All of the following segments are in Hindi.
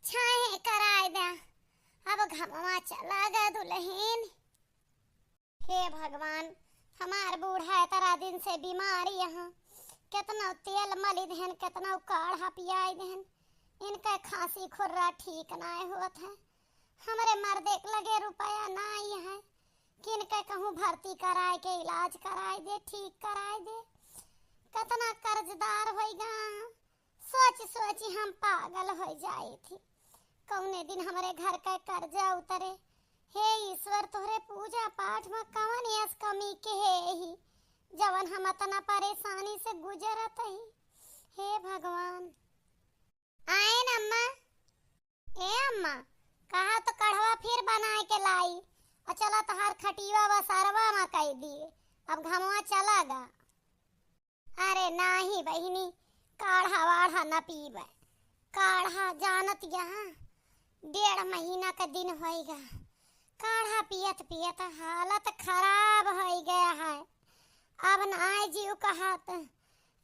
छाहे कराए दे। अब घमवा चला गा दुल्हन। हे भगवान, हमार बूढ़ा इतना दिन से बीमारी यहाँ, कितना तेल मली दहन, कितना काढ़ा पियाई दहन, इनका खांसी खुर्रा ठीक ना होत है। हमरे मर्दे लगे रुपया ना है, किनके कहूँ भर्ती कराए के इलाज कराए दे, ठीक कराए दे। कितना कर्जदार होइगा, सोच सोच हम पागल हो जाए थी। कौने दिन हमारे घर का कर्जा उतरे। हे ईश्वर, तोहरे पूजा पाठ में कवन यस कमी के है ही, जवन हम इतना परेशानी से गुजरत ही। हे भगवान। आए न अम्मा। ए अम्मा, कहा तो कढ़वा फिर बनाए के लाई और चला तहार खटिवा व सरवा में कह दिए, अब घमवा चलागा। अरे नाही बहिनी, काढ़ा वाढ़ा न पीबे। काढ़ा जानत यहाँ 1.5 महीना का दिन होएगा, काढ़ा पियत पियत हालत खराब हो गया है। अब नाय जीव कहत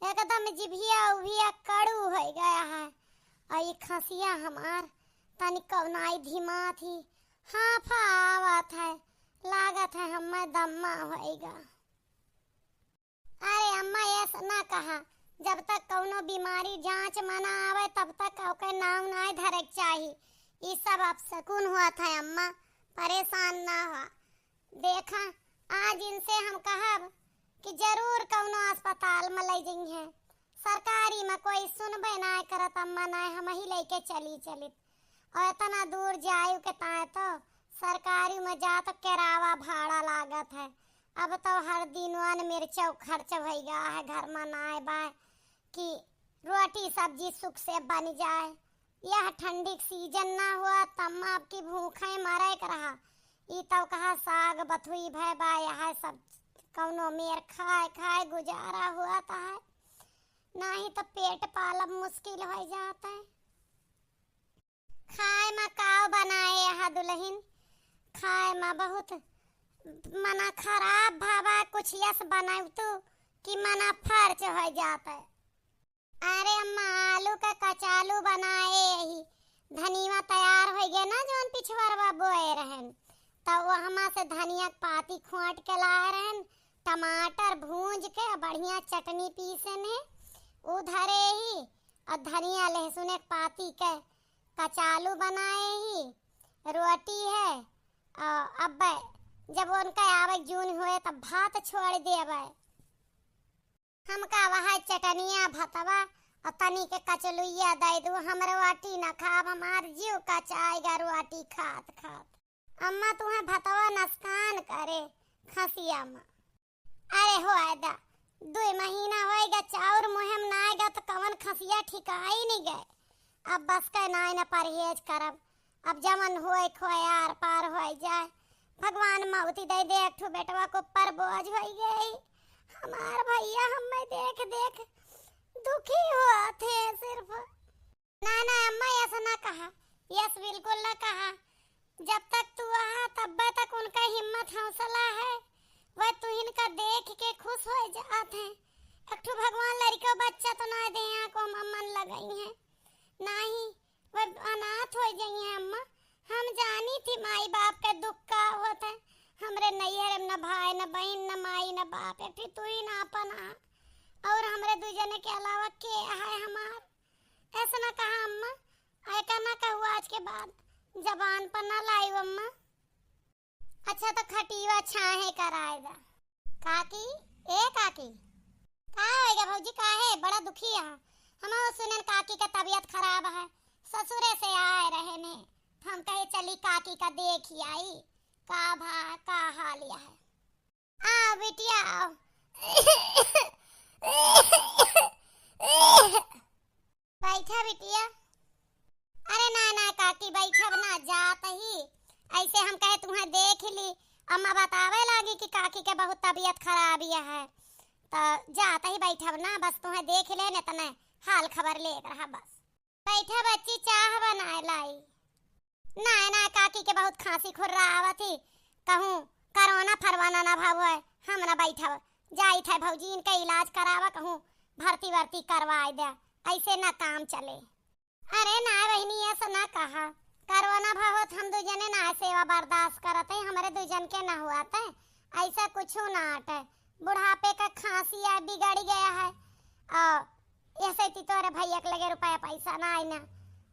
एकदम जिभिया उभिया कड़ू हो गया है। और ये खसिया हमार तनिक नाई धीमा थी, हाफा आवत है, लागत है हमें दम्मा होएगा। अरे अम्मा ऐसा ना कहा, जब तक कौनो बीमारी जांच मना आवे तब तक ओके नाव नाय धरे चाहिए। ये सब अब सुकून हुआ था अम्मा, परेशान ना हो। देखा आज इनसे हम कहब कि जरूर कौनो अस्पताल में ले जाइए। सरकारी में कोई सुनबे ना करत अम्मा, ना हम ही लेके चली। और इतना दूर जायु के ताए तो सरकारी में जा तो किराया भाड़ा लागत है। अब तो हर दिन वन मिर्चा खर्च हो गया है, घर में ना बाय कि रोटी सब्जी सुख से बन जाए। यह ठंडी सीजन ना हुआ तब आपकी भूखे मरे कर रहा। ई तो कहा साग बथुई भय बा, यह सब कौनो मेर खाए खाए गुजारा हुआ था है, नहीं तो पेट पालब मुश्किल हो जाता है। खाए में काव बनाए यह दुल्हन, खाए में बहुत मना खराब भावा, कुछ यस बनाऊ तो कि मना फर्च हो जाता है। अरे अम्मा आलू का कचालू बनाए ही, धनिया तैयार हो गया ना जोन पिछवरवा बोए रहन, तो वो हमा से धनिया पाती खोट के लाए रहन, टमाटर भूंज के बढ़िया चटनी पीसे ने उधरे ही, और धनिया लहसुन एक पाती के कचालू बनाए ही, रोटी है। अब जब उनका आवे जून हुए तब भात छोड़ देवे, हमका वह चटनिया भतवा और तनी के कचलुइया दे दू। हम रोटी न खाब, हमार जीव कचाएगा रोटी खात खात। अम्मा तुम्हें भतवा नस्कान करे खसिया में। अरे हो आयदा 2 महीना होएगा चाउर मुहिम ना आएगा तो कवन खसिया ठिकाई नहीं गए। अब बस के नाई न परहेज करब, अब जमन होए खोए आर पार हो जाए। भगवान मौती दे दे, एक ठो बेटवा को पर बोझ हो गई। हमार भैया हमें देख देख दुखी हुआ थे सिर्फ। ना अम्मा ऐसा ना कहा, यस बिल्कुल ना कहा। जब तक तू आहा तब तक उनका हिम्मत हौसला है, वह तू इनका देख के खुश हो जाते हैं। एक ठो भगवान लड़का बच्चा तो ना दे यहाँ को मन लगाई है, नहीं वह अनाथ हो जाई है। अम्मा हम जानी थी माई बाप के दुख का होता है, हमरे नैहर न भाई न बहन न माई न बाप, एक तू ही ना अपना, और हमरे 2 जने के अलावा के है हमार। ऐसा ना कहा अम्मा, ऐसा ना कहूँ आज के बाद, जबान पर ना लाई अम्मा। अच्छा तो खटीवा छाहे कराएगा। काकी ए काकी, का होएगा भौजी, का है बड़ा दुखी है। हम सुनन काकी का तबीयत खराब है, ससुरे से आए रहे ने, हम कहे चली काकी का देखी आई का हाल है। आओ बिटिया आओ। बैठा बिटिया। अरे ना काकी बैठब ना, जात ही ऐसे हम कहे तुम्हें देख ली। अम्मा बतावे लगी कि काकी के बहुत तबीयत खराब है, तो जात ही बैठब ना, बस तुम्हें देख ले न तने हाल खबर ले रहा। बस बैठा बच्ची, चाह बनाए लाई। ना काकी के बहुत खांसी खुर्रा आवत ही, कहूँ कोरोना फरवाना ना भाव है, हम ना बैठब, जाई थे भौजी इनका इलाज करावा, कहूँ भर्ती वर्ती करवाए दे, ऐसे ना काम चले। अरे ना बहनी ऐसा ना कहा करवाना भावत हम दो जने ना सेवा बर्दाश्त करते हमारे दो जन के ना हुआ था ऐसा कुछ ना आटे बुढ़ापे का खांसी है बिगड़ गया है और ऐसे ती तोरे भैया के लगे रुपया पैसा ना आई ना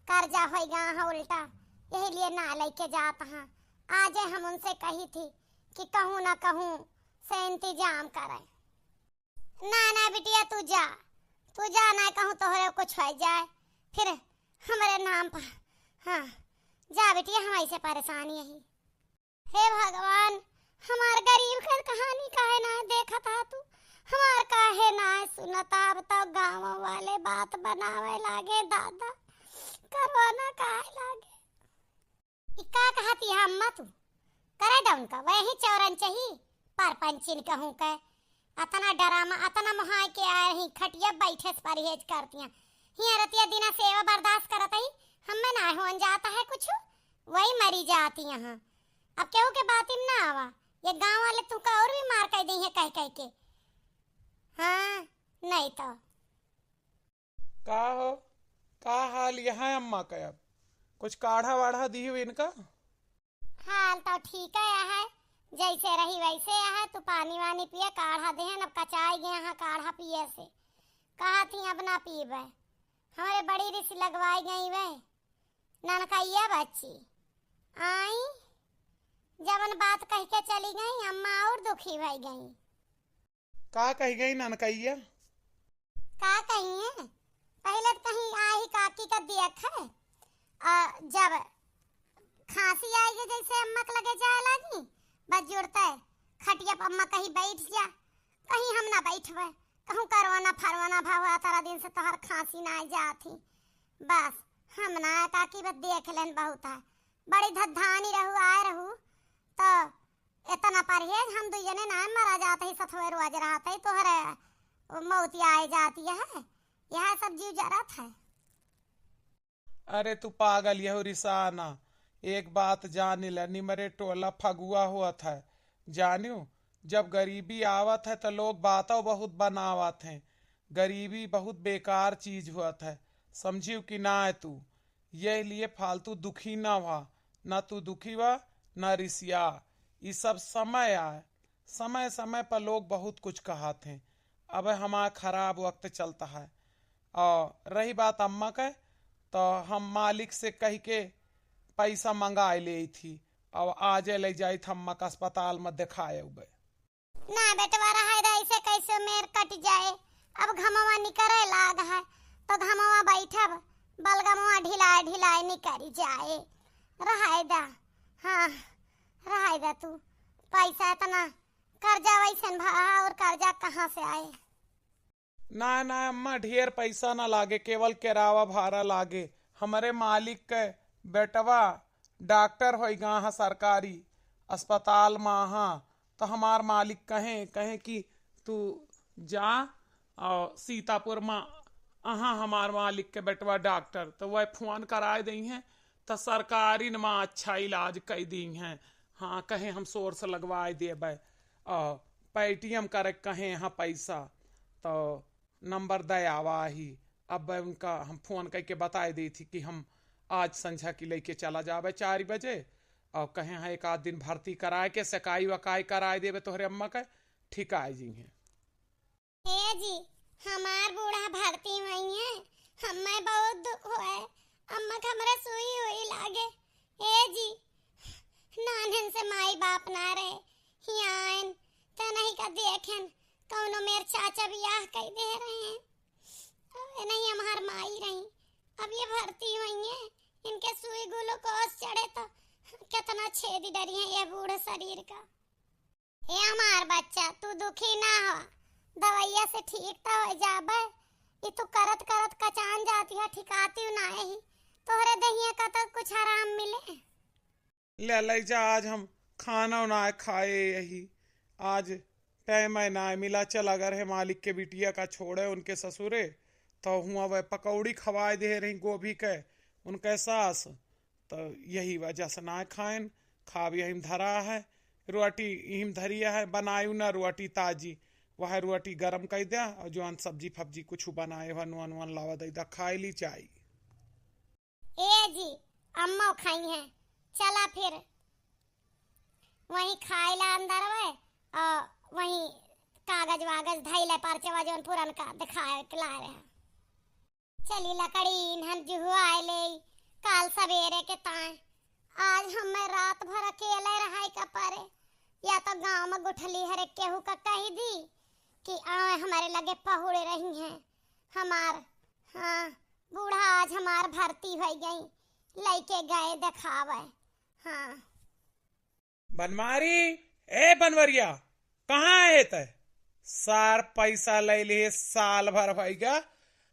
कर्जा होगा हाँ उल्टा यही लिए ना लेके जाता हाँ आज हम उनसे कही थी कि कहूँ ना कहूँ से इंतजाम करे ना ना बिटिया तू जा ना कहूँ तोहरे कुछ हो जाए फिर हमारे नाम पर हाँ जा बिटिया हम ऐसे परेशानी यही हे भगवान हमार गरीब का कहानी काहे ना देखा था तू हमार काहे ना सुनता अब तो गाँव वाले बात बनावे लागे दादा करवाना काहे लागे का कहती है अम्मा तू करे डाउन का वही चौरन चाहिए पर पंचिन कहूँ के अतना डरामा अतना मुहा के आ रही खटिया बैठे परहेज करतियां हिया रतिया दिना सेवा बर्दाश्त करत ही हमें ना होन जाता है कुछ वही मरी जाती यहाँ अब केहू के बात ना आवा ये गांव वाले तू का और भी मार कह दी है कह के हाँ नहीं तो का हो का हाल यहाँ अम्मा का अब कुछ काढ़ा वाढ़ा दी हुई इनका हाल तो ठीक है जैसे रही वैसे है तू पानी वानी पिए काढ़ा दे अब कचाई गए यहाँ काढ़ा पिए से कहा थी अब ना पीबे हमारे बड़ी रिस लगवाई गई वे ननकैया बच्ची आई जबन बात कह के चली गई अम्मा और दुखी भई गई का कही गई ननकैया का कही है पहले तो कहीं आई काकी का देख है जब खांसी आई जैसे अम्मा के लगे जाए लगी बस जुड़ता है खटिया पर अम्मा कहीं बैठ जा कहीं हम ना बैठवे कहूँ करवाना फरवाना भावा तारा दिन से तोहर खांसी ना जाती बस हम ना काकी बस देख लेन बहुत है बड़ी धधानी रहू आए रहू तो इतना परहेज हम दो जने ना मरा जाते ही सथवे रोज रहते ही तोहरे मौती आए जाती है यह सब जीव जरत है अरे तू पागल यहो रिसाना एक बात जान लेनी मरे टोला फगुआ हुआ था जानियो जब गरीबी आवत है तो लोग बातों बहुत बनावत हैं गरीबी बहुत बेकार चीज हुआ था समझियो कि ना है तू ये लिए फालतू दुखी ना हुआ ना तू दुखी हुआ ना रिसिया ये सब समय आए समय समय पर लोग बहुत कुछ कहते हैं अब हमारा खराब वक्त चलता है और रही बात अम्मा का तो हम मालिक से कह के पैसा मंगा ले थी और आज ले जाई था अम्मा का अस्पताल में दिखाए हुए ना बेटवा रहा ऐसे कैसे मेर कट जाए अब घमवा निकरे लाग है तो घमवा बैठब बलगमवा ढिलाए ढिलाए निकरी जाए रहाय दा हाँ रहाय दा तू पैसा इतना कर्जा वैसन भा और कर्जा कहाँ से आए ना ना अम्मा ढेर पैसा ना लागे केवल किरावा भाड़ा लागे हमारे मालिक के बेटवा डॉक्टर होगा हाँ सरकारी अस्पताल में हाँ तो हमार मालिक कहे कि तू जा और सीतापुर में अहाँ हमार मालिक के बेटवा डॉक्टर तो वह फोन कराए दी हैं तो सरकारी में अच्छा इलाज कर दी हैं हाँ कहे हम सोर्स लगवाए देवे पेटीएम करे कहे हाँ पैसा तो नंबर दयावा ही अब उनका हम फोन करके बताए दी थी कि हम आज संझा की लेके चला जावे 4 बजे और कहे हाँ एक आध दिन भर्ती कराए के सकाई वकाई कराए देवे तोहरे अम्मा का ठीक आए जी हैं ए जी हमार बूढ़ा भर्ती हुई है हमें बहुत दुख हुआ अम्मा का हमरा सुई हुई लागे ए जी नानन से माई बाप ना रहे हियान त नहीं का देखें कौनो मेर चाचा बियाह कई दे रहे हैं नहीं हमार माई रही अब ये भर्ती हुई है इनके सुई ग्लूकोज चढ़े तो कितना छेदी डरी है ये बूढ़े शरीर का ये हमार बच्चा तू दुखी ना हो दवाइया से ठीक तो हो जाबे ये तू करत करत कचान जाती है ठिकाती ना ही तोहरे दहिया का तो कुछ आराम मिले ले जा आज हम खाना ना खाए यही आज टाइम ना मिला चल अगर है मालिक के बिटिया का छोड़े उनके ससुरे तो हुआ वह पकौड़ी खवाए दे रही गोभी के उनके सास तो यही वजह से ना खाएन खाब यही धरा है रोटी यही धरिया है बनायु ना रोटी ताजी वह रोटी गरम कर दिया और जो सब्जी फब्जी कुछ बनाए वन वन वन लावा दे खाए ली चाहिए ए जी अम्मा खाई हैं। चला फिर वहीं खाए ला अंदर वे और वहीं कागज वागज धैले परचवा जोन पुरन का दिखाए लाए रहे। चली लकड़ी इन्हन जुहुआए ले काल सवेरे के ताए। आज हमें रात भर अकेले रहाई का पारे, या तो गांव में गुठली हरे केहू का कही दी कि आए हमारे लगे पहुड़े रही हैं हमार। हाँ बूढ़ा आज हमार भर्ती हो गई, लेके गए दिखावे। हाँ बनमारी, ए बनवरिया, कहाँ है तय? सार पैसा ले लिए साल भर भैया,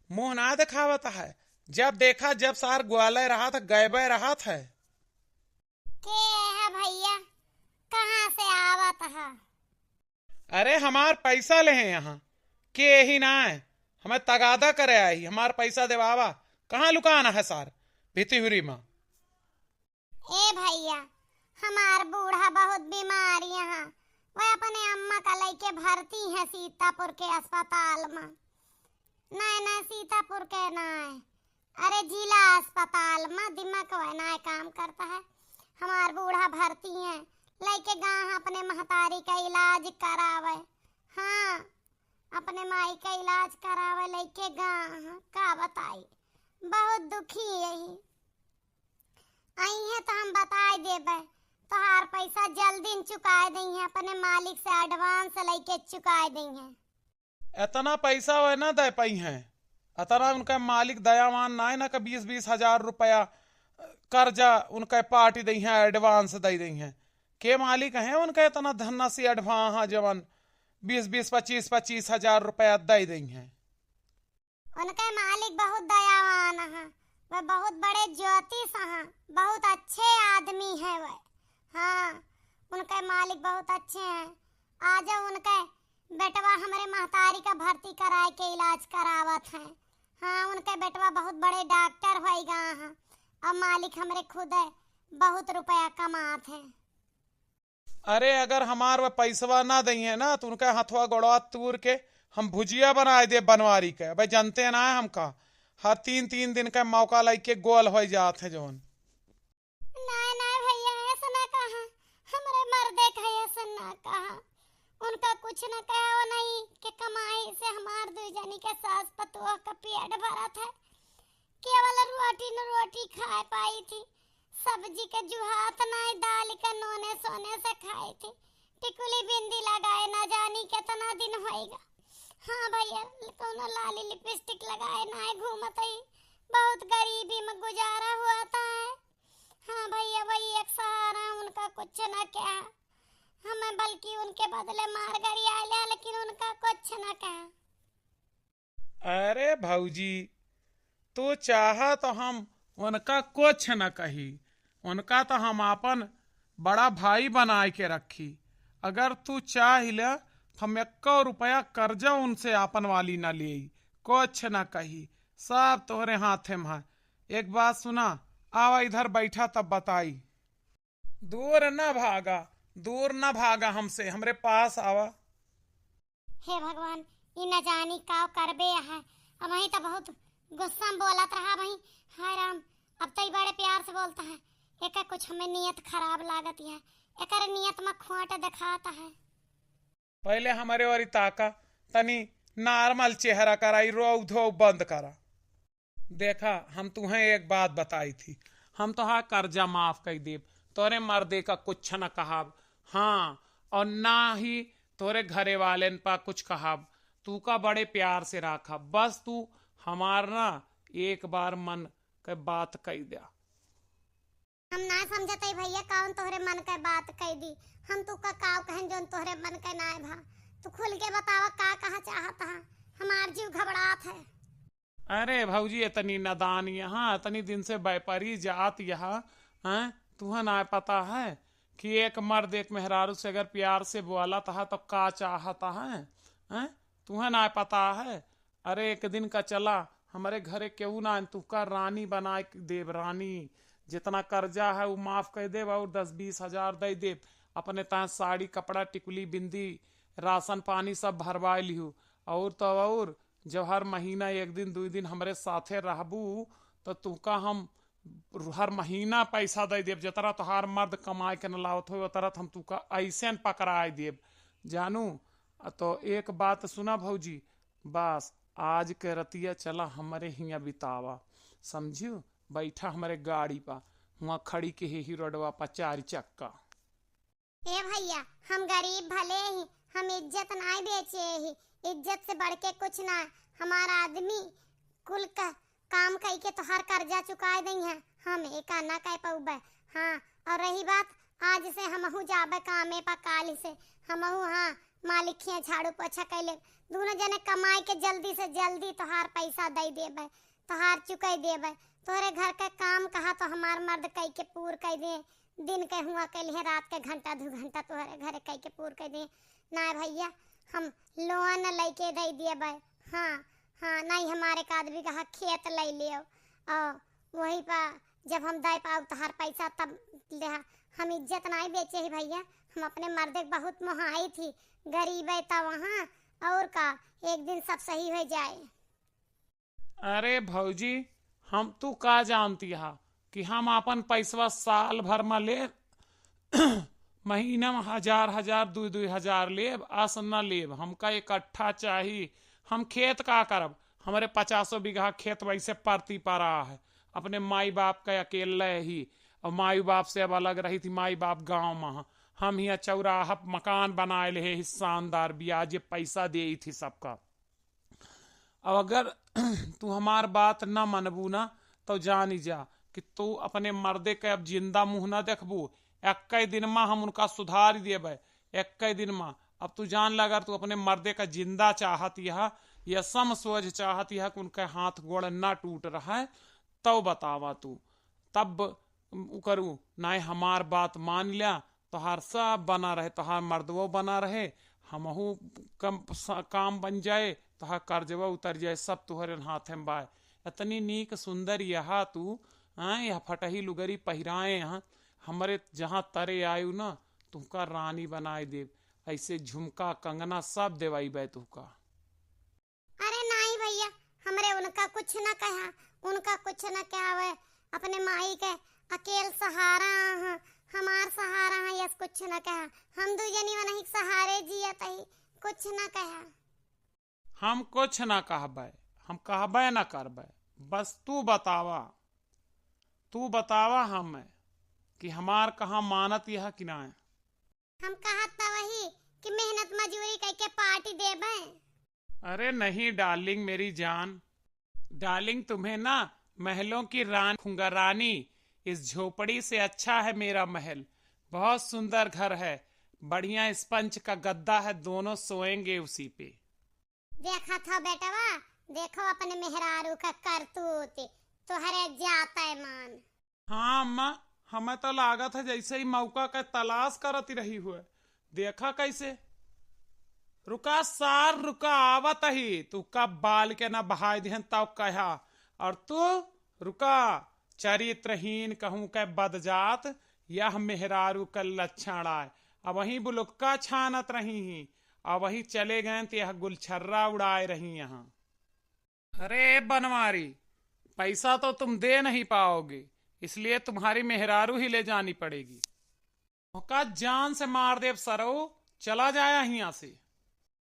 मुंह ना दिखावता है। जब देखा जब सार ग्वाले रहा था गैबे रहा था। के है भैया, कहाँ से आवत है? अरे हमार पैसा ले हैं यहाँ के ही ना है, हमें तगादा करे आई, हमार पैसा देवावा। कहाँ लुकाना है सार भीतीहुरी में? ए भैया, हमार बूढ़ा बहुत बीमार यहाँ, वह अपने अम्मा का लेके भर्ती है सीतापुर के अस्पताल में। नहीं सीतापुर के ना है, अरे जिला अस्पताल में दिमाग वह काम करता है। हमार बूढ़ा भर्ती है, लेके गाँव अपने महतारी का इलाज करावे। हाँ अपने माई का इलाज करावे लेके गाँव। का बताई, बहुत दुखी यही आई है तो हम बताए देबे। तोहार पैसा जल्दी चुका देंगे, अपने मालिक से एडवांस लेके चुका देंगे। इतना पैसा वह ना दे पाई है, इतना उनका मालिक दयावान ना है ना का 20-20 हजार रुपया कर्जा उनका पार्टी दी है, एडवांस दे दी है। के मालिक है उनका इतना धन्ना से एडवांस जवन 20-20 25-25 हजार रुपया दे दी है। उनके मालिक बहुत दयावान है, वह बहुत बड़े ज्योतिष हैं, बहुत अच्छे आदमी है वह। हाँ उनके मालिक बहुत अच्छे हैं। आज उनके बेटवा हमारे महतारी का भर्ती कराए के इलाज करावत है। हाँ उनके बेटवा बहुत बड़े डॉक्टर होएगा है, और मालिक हमारे खुद है, बहुत रुपया कमात है। अरे अगर हमार वह पैसवा ना दी है ना तो उनका हथवा गोड़वा तूर के हम भुजिया बनाए दे बनवारी के। भाई जानते ना है हमका हर 3-3 दिन का मौका लेके गोल हो जात है जोन। नहीं भैया ऐसा ना कहा, हमारे मर्दे का ऐसा ना कहा। उनका कुछ न कहा नहीं कि कमाई से हमार दो जनी के सास पतुआ का पेट भरा था। केवल रोटी न रोटी खा पाई थी, सब्जी के जुहात नहीं, दाल का नोने सोने से खाई थी। टिकुली बिंदी लगाए ना जानी कितना दिन होएगा। हाँ भैया कोनो लाली लिपस्टिक लगाए ना घूमत ही, बहुत गरीबी में गुजारा हुआ था। हाँ भैया वही एक सहारा, उनका कुछ न क्या हमें, बल्कि उनके बदले मार गरी आया, लेकिन उनका कुछ न कहा। अरे भौजी तू चाह तो हम उनका कुछ न कही, उनका तो हम अपन बड़ा भाई बनाए के रखी। अगर तू चाह ले हम 1 रुपया कर्जा उनसे आपन वाली न ले, कुछ न कही, सब तोहरे हाथे में है। एक बात सुना, आवा इधर बैठा तब बताई। दूर न भागा, दूर न भागा हमसे, हमरे पास आवा। हे भगवान, ये न जानी का करबे है। अब वही तो बहुत गुस्सा में बोलत रहा वही। हाय राम, अब तो बड़े प्यार से बोलता है। एक कुछ हमें नियत खराब लागत है, एक नियत में खोट दिखाता है। पहले हमारे वारी ताका, तनी नॉर्मल चेहरा कराई, रो धो बंद करा। देखा हम तुम्हें एक बात बताई थी, हम तो हाँ कर्जा माफ कर देब, तोरे मर्दे का कुछ न कहाब। हाँ और ना ही तोरे घरे वाले पा कुछ कहाब, तू का बड़े प्यार से रखा। बस तू हमार ना एक बार मन के बात कह दिया। हम ना समझते भैया कौन तोहरे मन के बात कह दी। हम तू का काव कहन जोन तोहरे मन के ना भा। तू खुल के बतावा का कहा चाहता है, हमार जीव घबरात है। अरे भौजी इतनी नादान यहाँ, इतनी दिन से व्यापारी जात यहाँ हैं, तुम्हें ना पता है कि एक मर्द एक मेहरारू से अगर प्यार से बोला था तो का चाहता है, हैं? तुम्हें ना पता है। अरे एक दिन का चला हमारे घरे केहू ना, तू का रानी बना देव, रानी जितना कर्जा है वो माफ कर दे और 10-20 हजार दे दे। अपने तहाँ साड़ी कपड़ा टिकुली बिंदी राशन पानी सब भरवा लिहू। और तो और जब हर महीना 1 दिन 2 दिन हमारे साथे रहबू तो तुका हम हर महीना पैसा दे देब, जतरा तोहार मर्द कमाए के न लावत हो उतरा हम तुका ऐसे न पकड़ाए देब जानू। तो एक बात सुना भौजी, बस आज के रतिया चला हमारे हिया बितावा, समझियो, बैठा हमारे गाड़ी पा, वहाँ खड़ी के ही रोडवा पर 4 चक्का। ए भैया, हम गरीब भले ही, हम इज्जत नहीं बेचे ही, इज्जत से बढ़ के कुछ ना। हमारा आदमी कुल का काम कई के तो हर कर्जा चुकाए दई है, हम एका ना कह पाऊबे। हाँ, और रही बात, आज से हमहू जाबे कामे पा, काली से हमहू हाँ मालिक के झाड़ू पोछा कैले, दोनों जने कमाई के जल्दी से जल्दी तोहार पैसा दे देबे, तोहार चुकाई देबे। तोहरे घर के काम कहा तो हमार मर्द कई के पूर कर दे, दिन के हुआ के लिए रात के घंटा 2 घंटा तोहरे घरे कई के पूर कर दे। ना भैया, हम लोन लेके दे देबे। हाँ हाँ, नहीं हमारे एक आदमी का खेत ले लियो, और वही पा जब हम दे पाओ तोहार पैसा तब ले। हम इज्जत नहीं बेचे ही भैया, हम अपने मर्दे बहुत मोहाई थी, गरीब है तो वहाँ, और का एक दिन सब सही हो जाए। अरे भौजी, हम तू का जानती हा कि हम अपन पैसवा साल भर में ले महीना में 1000 2 हजार लेब, आस न लेब, हमका इकट्ठा चाहिए। हम खेत का करब, हमारे 50 बीघा खेत वैसे परती पड़ा है, अपने माई बाप का अकेले ही, और माई बाप से अब अलग रही थी, माई बाप गांव में। हम यहाँ चौराहा मकान बनाए ले शानदार, ब्याज पैसा दे थी सबका। अब अगर तू हमार बात न मनबू ना तो जानी जा कि तू अपने मर्दे के अब जिंदा मुंह न देखबू, 21 दिन में हम उनका सुधार देबे, 21 दिन में। अब तू जान लगा, अगर तू अपने मर्दे का जिंदा चाहत या सम सोच चाहत कि उनके हाथ गोड़ ना टूट रहा है, तो बतावा तू, तब करू। ना हमार बात मान लिया, तोहार सब बना रहे, तोहार मर्दवो बना रहे, हमहू काम बन जाए, तोहार कर्जवा उतर जाए, सब तुहरे हाथ में बाय। इतनी नीक सुंदर यहाँ तू यह फटही लुगरी पहिराए यहाँ हमारे जहाँ तरे आयु ना, तुमका रानी बनाए दे, ऐसे झुमका कंगना सब देवाई बे तुमका। अरे नहीं भैया, हमरे उनका कुछ ना कहा, उनका कुछ ना कहावे, अपने माई के अकेल सहारा हैं, हमार सहारा है, यस कुछ ना कहा। हम दू जनी नहीं सहारे जियत ही, कुछ ना कहा। हम कुछ ना कहबे, हम कहबे ना करबे, बस तू बतावा हमें कि हमार कहाँ मानत यह कि ना है। हम कहत था वही कि मेहनत मजूरी करके पार्टी देबे। अरे नहीं डार्लिंग, मेरी जान डार्लिंग, तुम्हें ना महलों की रानी, इस झोपड़ी से अच्छा है मेरा महल, बहुत सुंदर घर है, बढ़िया स्पंज का गद्दा है, दोनों सोएंगे उसी पे। देखा था बेटवा, देखो अपने मेहरारू का करतूत, तुहरे जाता है मान। हाँ अम्मा, हमें तो लागत है जैसे ही मौका का तलाश करती रही हुए, देखा कैसे। रुका सार, रुका आवत ही, तू कब बाल के ना बहाय दिहन तब कहा, और तू रुका, चरित्रहीन कहूं के बदजात, यह मेहरारू का लक्षण आए। अब वही बुलुक्का छानत रही ही, और वही चले गए तो यह गुलछर्रा उड़ाए रही यहाँ। अरे बनवारी, पैसा तो तुम दे नहीं पाओगे, इसलिए तुम्हारी मेहरारू ही ले जानी पड़ेगी। का जान से मार देव सरो, चला जाया यहाँ से।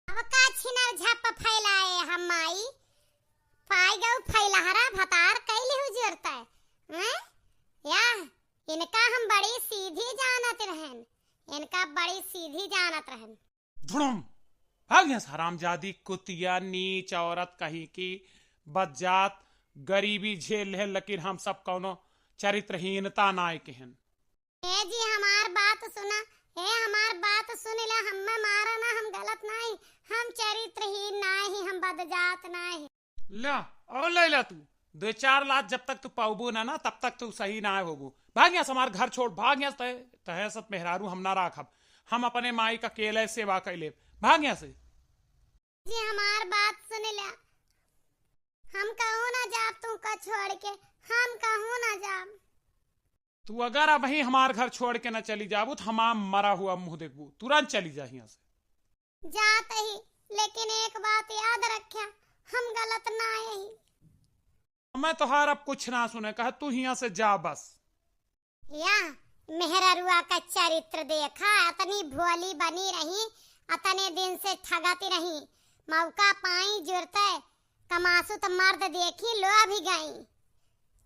अब का छिनर झप फैलाए हम माई, पाई गौ फैलहरा भतार कैले हो जरता है, या इनका हम बड़ी सीधी जानत रहन, इनका बड़ी सीधी जानत रहन। धुड़म भाग यहाँ, हरामजादी कुतिया, नीच औरत कहीं की, बदजात, गरीबी झेल है, लेकिन हम सब कौनो चरित्रहीनता नाय केहन। ए जी हमार बात सुना, ए हमार बात सुन ले, हमें मारा ना, हम गलत नहीं, हम चरित्रहीन नहीं, हम बदजात नहीं। ला और ले ला, तू 2-4 लाख जब तक तू पाऊबू ना तब तक तू सही ना होगू। भाग यहाँ से, हमार घर छोड़, भाग यहाँ से, तहसत मेहरारू हम ना राखब, हम अपने माई का केले सेवा कैले, भाग यहाँ से। जी हमार बात सुन ले, हम कहूँ ना जाब तुमका छोड़ के, हम कहूँ ना जाब। तू अगर अब ही हमार घर छोड़ के न चली जाबू तो हमार मरा हुआ मुंह देखबू, तुरंत चली जा यहाँ से। जाते ही, लेकिन एक बात याद रखिया, हम गलत ना ही। मैं तोहार अब कुछ ना सुने, कहा तू यहाँ से जा बस। या मेहररुआ का चरित्र देखा, अतनी भोली बनी रही, अतने दिन से ठगती रही, मौका पाई जुरते कमासु तो मर्द देखी लो भी गई।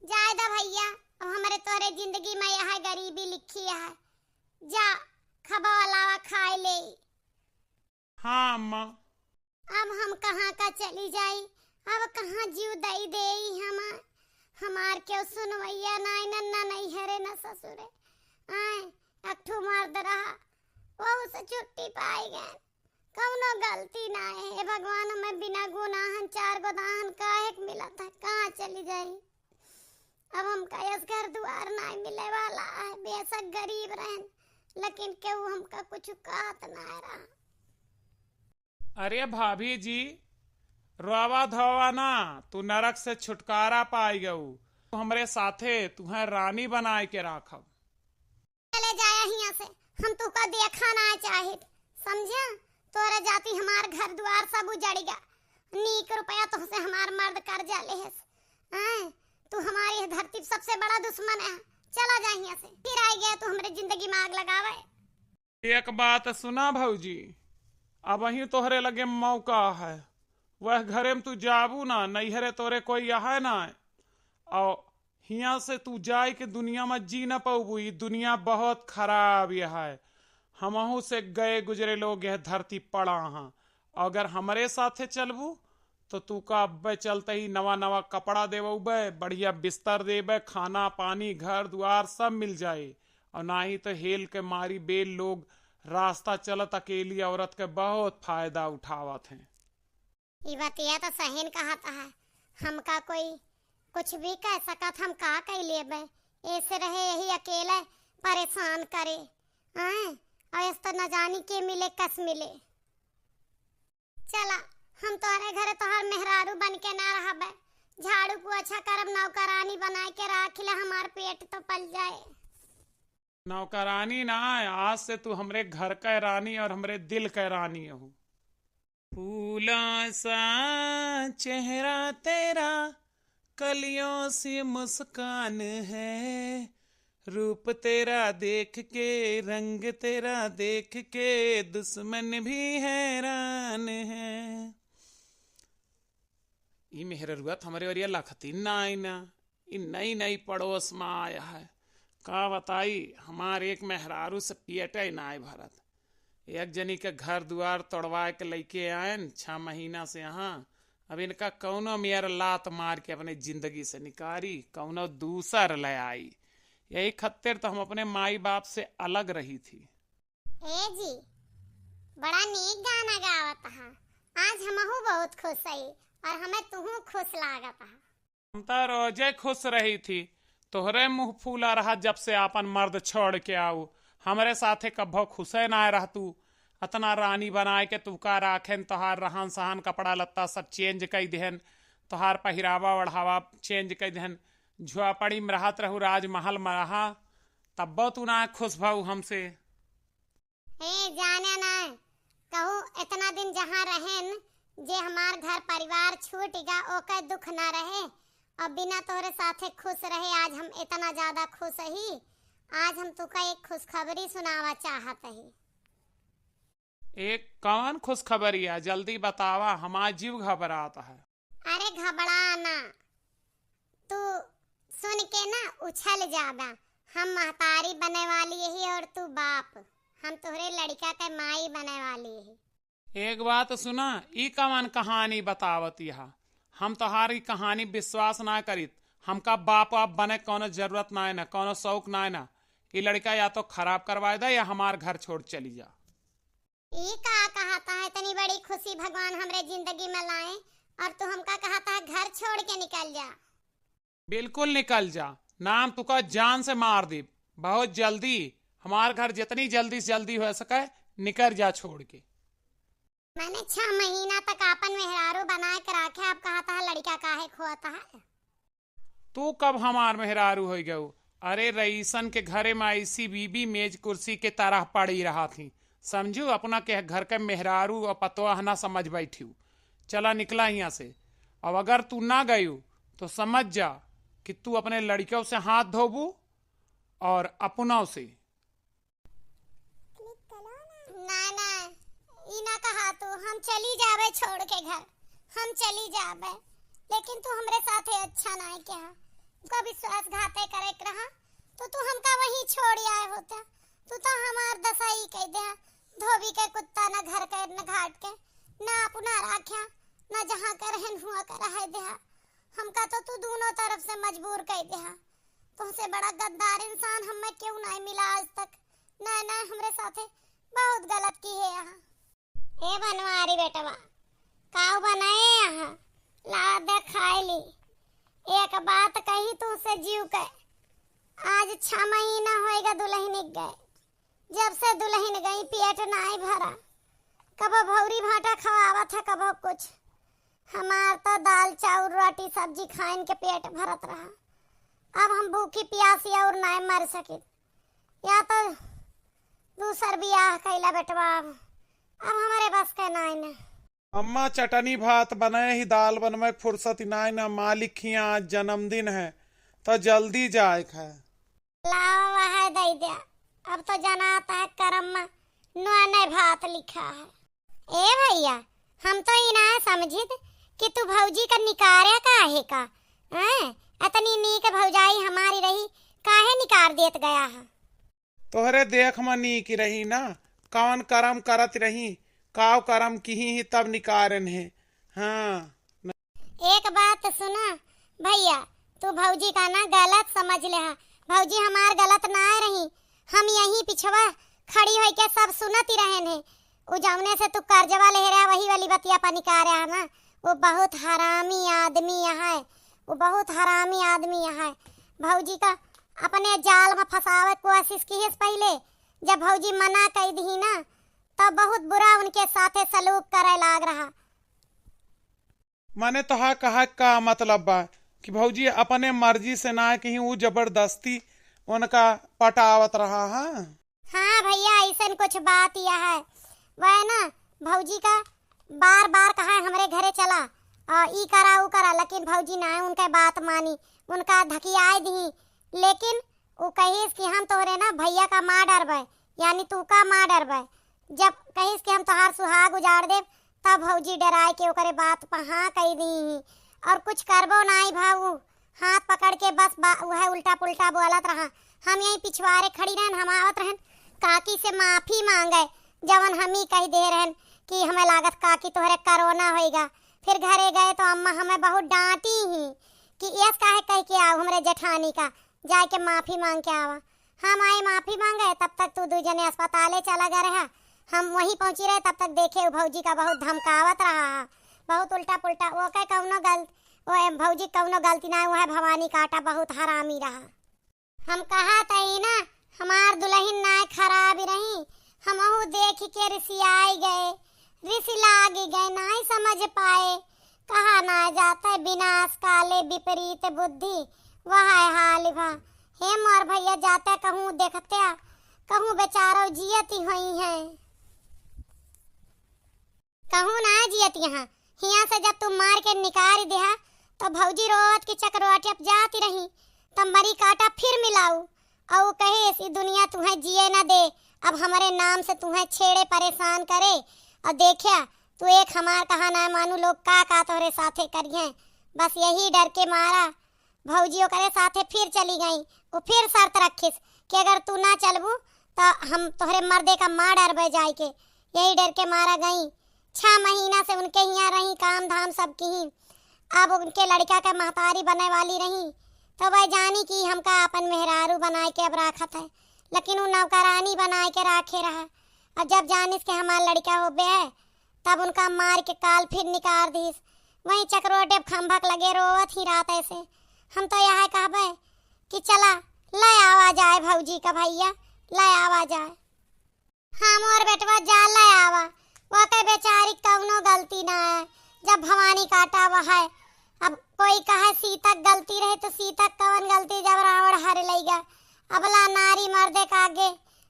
जाए दा भैया, अब हमारे तोरे जिंदगी में यह गरीबी लिखी है, जा खबा अलावा खाए ले। हाँ अम्मा। अब हम कहाँ का चली जाई, अब कहाँ जीव दई दे हमार क्यों सुनवैया नाई नन्ना नहीं हरे न ससुरे आए अठू मर्द रहा वो उसे छुट्टी पाई गए, कौनो गलती ना है। हे भगवान, हमें बिना गुनाहन 4 गो दाहन काहे के मिला था, कहाँ चली जाई। अब हम कयस घर द्वार नहीं मिले वाला है, बेशक गरीब रहन लेकिन केहू हमका कुछ कहत ना रहा। अरे भाभी जी, रोवा धोवा ना, तू नरक से छुटकारा पाई गऊ, तू हमरे साथे तुम्हें रानी बनाए के राखब। चले जाया यहाँ से, हम तुका देखा ना चाहे, समझा। तोरा जाती हमार घर द्वार सब उजड़ेगा, नीक रुपया तो से हमार मर्द कर जाले है। तू हमारी धरती सबसे बड़ा दुश्मन है, चला जा यहाँ से, फिर आई गया तू हमारे जिंदगी में आग लगावे। एक बात सुना भौजी, अब वही तोहरे लगे मौका है, वह घरे में तू जाबू ना, नैहरे तोरे कोई यहाँ ना, और हिया से तू जाए के दुनिया में जी न पाबू। ये दुनिया बहुत खराब यह है, हमहू से गए गुजरे लोग यह धरती पड़ा हाँ। अगर हमारे साथे चलबू तो तू का अब्बे चलते ही नवा नवा कपड़ा देवे, बढ़िया बिस्तर देवे, खाना पानी घर द्वार सब मिल जाए, और ना ही तो हेल के मारी बेल लोग रास्ता चलत अकेली औरत के बहुत फायदा उठावत हैं। ये बतिया तो सहीन कहता है, हमका कोई कुछ भी कह सकत, हम का कह लेबे, ऐसे रहे यही अकेले परेशान करे और इस तो न जानी के मिले कस मिले। चला हम तोहरे घरे तोहर मेहरारू बन के ना रहबे, झाड़ू को अच्छा करब, नौकरानी बना के राख ले, हमार पेट तो पल जाए। नौकरानी ना, आज से तू हमरे घर का रानी और हमरे दिल का रानी हो। फूला सा चेहरा तेरा, कलियों सी मुस्कान है, रूप तेरा देख के रंग तेरा देख के दुश्मन भी हैरान है। ये मेहरुआत हमारे वरिया लखती ना नई नई पड़ोस में आया है, का बताई हमारे एक मेहरारू से पियटे ना भरत। एक जनी के घर द्वार तोड़वा के लेके आयन 6 महीना से यहाँ, अब इनका कौनो मेयर लात मार के अपने जिंदगी से निकारी, कौनो दूसर ले आई। यही खत्तिर तो हम अपने माई बाप से अलग रही थी। ए जी, बड़ा नीक गाना गावत हा, आज हमहू बहुत खुश हई और हमें तुहू खुश लागत हा। हम तो रोजे खुश रही थी, तोहरे मुंह फूला रहा जब से अपन मर्द छोड़ के आऊ, हमरे साथे कभो खुशे ना रह। तू अतना रानी बनाए के तू का राखेन, तोहार रहन सहन कपड़ा लत्ता सब चेंज कर देहन, तोहार पहिरावा ओढ़ावा चेंज कर देहन, झुआपड़ी में रहत रहू, राजमहल में रहा, तब तू ना खुश भाऊ हमसे। जाने ना कहू इतना दिन जहाँ रहेन, जे हमार घर परिवार छूटेगा ओके दुख ना रहे, और बिना तोहरे साथे खुश रहे। आज हम इतना ज्यादा खुश ही, आज हम तुका एक खुशखबरी सुनावा चाहत ही। एक कौन खुशखबरिया, जल्दी बतावा, हमारा जीव घबराता है। अरे घबराना, तू सुन के ना उछल जाबा, हम महतारी बने वाली यही और तू बाप, हम तोहरे लड़का के माई बने वाली है। एक बात सुना, ई कौन कहानी बतावत यहा, हम तोहारी कहानी विश्वास ना करित, हमका बाप वाप बने कोनो जरूरत ना है ना, कोनो शौक ना है ना। ये लड़का या तो खराब करवा दे या हमार घर छोड़ चली जा। ये का कहता है, इतनी बड़ी खुशी भगवान हमरे जिंदगी में लाए और तू हमका कहता है घर छोड़ के निकल जा। बिल्कुल निकल जा, नाम तुका जान से मार दे, बहुत जल्दी हमार घर जितनी जल्दी से जल्दी हो सके निकल जा छोड़ के। मैंने 6 महीना तक अपन मेहरारू बना के रखे, अब कहता है लड़का काहे खोता है। तू कब हमार मेहरारू हो गऊ? अरे रईसन के घरे में ऐसी बीबी मेज कुर्सी के तरह पड़ी रहा थी, समझू अपना के घर के मेहरारू और पतोह ना समझ बैठी। चला निकला यहाँ से, अब अगर तू ना गयू तो समझ जा कि तू अपने लड़कियों से हाथ धोबू और अपनों से। ना ना ई ना कहा तू, हम चली जावे छोड़ के घर, हम चली जावे, लेकिन तू हमरे साथे अच्छा ना है क्या? का विश्वासघाते करे रहा तो तू हमका वहीं छोड़ आए होता। तू तो हमार दसाई कह दे, धोबी के कुत्ता ना घर के न घाट के, ना अपना राख्या ना जहाँ के रहन हुआ कर रह दे। हमका तो तू दोनों तरफ से मजबूर कह दे। तुमसे बड़ा गद्दार इंसान हमें क्यों नहीं मिला आज तक। ना ना हमरे साथे बहुत गलत की है यहाँ। ए बनवारी बेटवा काऊ बनाए यहाँ ला दे खाए ली। एक बात कही तू से जीव के, आज 6 महीना होएगा दुल्हन गए, जब से दुल्हन गई पेट नहीं भरा। कबो भौरी भाटा खवावा था, कबो कुछ। हमार तो दाल चाउर रोटी सब्जी खाइन के पेट भरत रहा। अब हम भूखी प्यासी और नहीं मर सके, या तो दूसर बियाह कैला बेटवा। अब हमारे बस के नहीं न। अम्मा चटनी भात बनाए ही, दाल बनवाए फुर्सत नहीं ना। मालिक ही आज जन्मदिन है तो जल्दी जाए है। लावा वह दे दिया। अब तो जनाता है करम में नए भात लिखा है। ए भैया हम तो ही ना समझित कि तू भौजी का निकारे काहे का हैं? इतनी नीक भौजाई हमारी रही, काहे निकार देत गया है? तोहरे देख में नीक रही ना, कौन करम करत रही, काव करम की ही तब निकारन है। हाँ एक बात सुना भैया, तू भौजी का ना गलत समझ ले। भौजी हमार गलत ना रही, हम यहीं पिछवा खड़ी होई के सब सुनत ही रहन है। उ जौने से तू कर्जवा ले रहा वही वाली बतिया पर निकार रहा ना। वो बहुत हरामी आदमी है, वो बहुत हरामी आदमी है। भौजी का अपने जाल में फंसावे कोशिश की है पहले, जब भौजी मना कर दी ना तब बहुत बुरा उनके साथे सलूक करे लाग रहा। मैंने तो हाँ कहा का मतलब बा कि भौजी अपने मर्जी से ना कहीं वो जबरदस्ती उनका पटावत रहा। हाँ भैया ऐसा कुछ बात यह है। वह ना भौजी का बार बार कहा हमरे घरे चला और ई करा उ करा, लेकिन भौजी ना उनका बात मानी, उनका धकियाई दी। लेकिन वो कहिस कि हम तोहरे ना भैया का माँ डरबे, यानी तू का माँ डरबे। जब कहिस कि हम तोहार सुहाग उजाड़ दे, तब भौजी डराए के ओकरे बात पर हाँ कही दी और कुछ करबो नहीं। भाऊ हाथ पकड़ के बस वह उल्टा पुल्टा बोलत रहा। हम यहीं पिछवारे खड़ी रहन, हम आवत रहन काकी से माफी मांगे, जवन हम ही कह दे रहन कि हमें लागत काकी तोहरे कोरोना होएगा। फिर घरे गए तो अम्मा हमें बहुत डांटी ही कि यस काहे कह के आओ हमरे जेठानी का, जाके माफी मांग के आवा। हम आए माफी मांगे, तब तक तू दू जने अस्पताले चला गया रहा। हम वहीं पहुंची रहे, तब तक देखे भौजी का बहुत धमकावत रहा, बहुत उल्टा पुल्टा। वो कहे कौनो वो भौजी कौनो गलती ना, वो है भवानी काटा बहुत हरामी रहा। हम कहा तई ना हमार दुल्हन ना खराब रही, हम देख के रिसियाई गए, ऋषि लाग गए, नहीं समझ पाए। कहा ना जाता है विनाश काले विपरीत बुद्धि, वह हाल भा। हे मोर भैया जाते कहूँ देखते, कहूँ बेचारो जियती हुई है, कहूँ ना जियत। यहाँ से जब तुम मार के निकाल दिया तो भौजी रोत की चकरोटी अब जाती रही, तब मरी काटा फिर मिलाऊ और कहे ऐसी दुनिया तुम्हें जिए ना दे, अब हमारे नाम से तुम्हें छेड़े परेशान करे। और देखिया तू एक हमार कहा ना मानू लोग का तोहरे साथे करिए। बस यही डर के मारा भौजियों करे साथे फिर चली गई। वो फिर शर्त रखिस कि अगर तू ना चलबू तो हम तोहरे मर्दे का माँ डर बह जाए के। यही डर के मारा गई। 6 महीना से उनके यहाँ रही, काम धाम सब की ही। अब उनके लड़का के महतारी बने वाली रही तो वह जानी कि हमका अपन मेहरारू बनाए के अब राखत है, लेकिन वो नौकरानी बनाए के राखे रहा। अब जब जानिस के हमारा लड़का हो बे है, तब उनका मार के काल फिर निकाल दीस। वहीं चक्रोटे खंभक लगे रोवत ही रात ऐसे। हम तो यह कहबे कि चला ले आवा जाए भौजी का भैया, ले आवा जाए। हम और बेटवा जा ले आवा, वो के बेचारी कौनो गलती ना है। जब भवानी काटा हुआ है, अब कोई कहे सीता गलती रहे तो सीता कौन गलती, जब रावण हर लेगा। अबला नारी मर्दे का आगे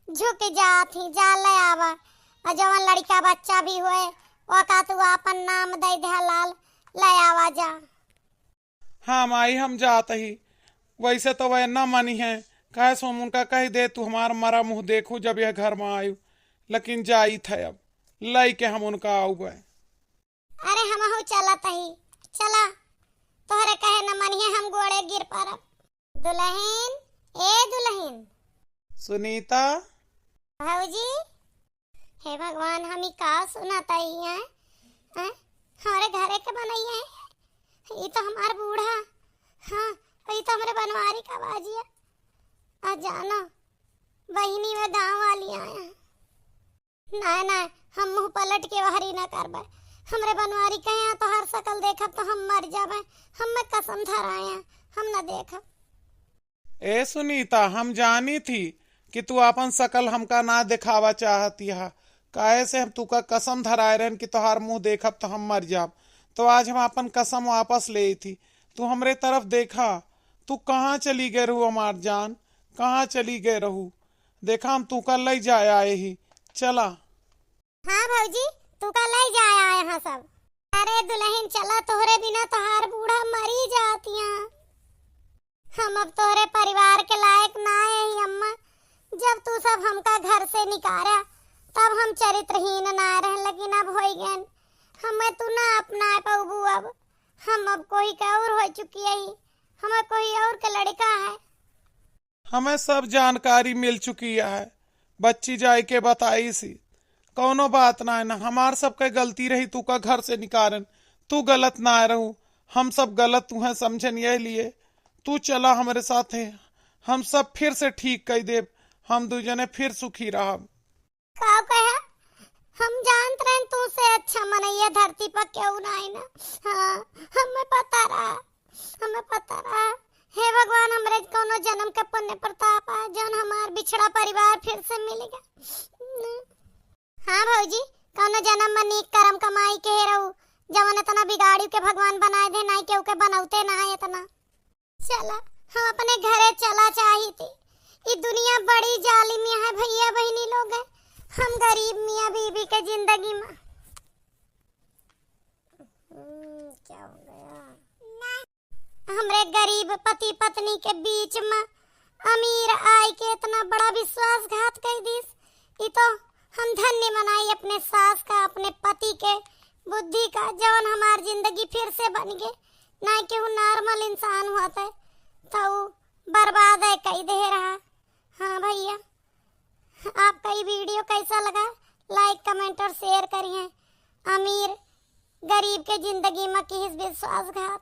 झुक जाती, जा ले आवा। और जवन लड़का बच्चा भी हुए वो का तू अपन नाम दे दे लाल, ले आवा जा। हाँ माई हम जात ही। वैसे तो वह न मनी है, कहे सो उनका कह दे तू हमारा मरा मुंह देखू जब यह घर में आयु, लेकिन जाई थे अब लई के हम उनका आऊ गए। अरे हम हो चलत ही, चला तोहरे कहे न मनिए हम गोड़े गिर पड़ब। दुल्हन, ए दुल्हन। सुनीता। भाऊजी, हे भगवान हम का सुनाता ही है, हमारे घरे के बनैया है। ये तो हमार बूढ़ा, हाँ ये तो हमारे बनवारी का बाजी है। आज जानो बहिनी में गांव वाली आया। ना ना हम मुंह पलट के हरी ना करबे। हमरे बनवारी कहे तो हर शकल देखब तो हम मर जाबे। हम में कसम धराया हम न देखब। ए सुनीता, हम जानी थी कि तू अपन शकल हमका ना दिखावा चाहती है, काहे से हम तू का कसम धराए रहन कि तोहार मुंह देखब तो हम मर जाब। तो आज हम अपन कसम वापस ले थी। तू हमरे तरफ देखा, तू कहाँ चली गए रहू हमार जान, कहाँ चली गए रहू। देखा हम तू का ले जाए आए ही, चला। हाँ भौजी, तू का ले जाए आए हैं सब। अरे दुल्हन चला, तोहरे बिना तोहार बूढ़ा मरी जातिया। हम अब तोहरे परिवार के लायक ना है अम्मा। जब तू सब हमका घर से निकारा तब हम चरित्रहीन ना रहे, लेकिन अब हो गए हमें तू ना अपना पाबू। अब हम अब कोई का और हो चुकी है, हमें कोई और के लड़का है। हमें सब जानकारी मिल चुकी है, बच्ची जाए के बताई सी। कौनो बात ना है ना, हमार सबके गलती रही तू का घर से निकारन। तू गलत ना रहू, हम सब गलत तू है समझन, ये लिए तू चला हमारे साथ है, हम सब फिर से ठीक कर दे, हम दू जने फिर सुखी रहा। का कहा? हम जानत रहे तू से अच्छा मनैया धरती पर क्यों ना है ना। हाँ हमें पता रहा, हमें पता रहा। हे भगवान, हमरे कोनो जन्म के पुण्य प्रताप आ जौन हमार बिछड़ा परिवार फिर से मिलेगा। हाँ भौजी, कोनो जन्म में नीक कर्म कमाई के रहू, जवन इतना बिगाड़ी के भगवान बनाए दे, नहीं के उके बनौते ना है इतना। चला हम अपने घरे चला चाही थी। ये दुनिया बड़ी जालिम है भैया बहनी लोग हैं। हम गरीब मियाँ बीबी के जिंदगी में क्या हो गया? हमरे गरीब पति पत्नी के बीच में अमीर आय के इतना बड़ा विश्वासघात कर दिस। ये तो हम धन्य मनाई अपने सास का, अपने पति के बुद्धि का, जवन हमार जिंदगी फिर से बन गए। ना कि वो नॉर्मल इंसान होता है तो बर्बाद है कई दे रहा। हाँ भैया, आपका ये वीडियो कैसा लगा? लाइक कमेंट और शेयर करिए। अमीर गरीब के जिंदगी में किस विश्वासघात।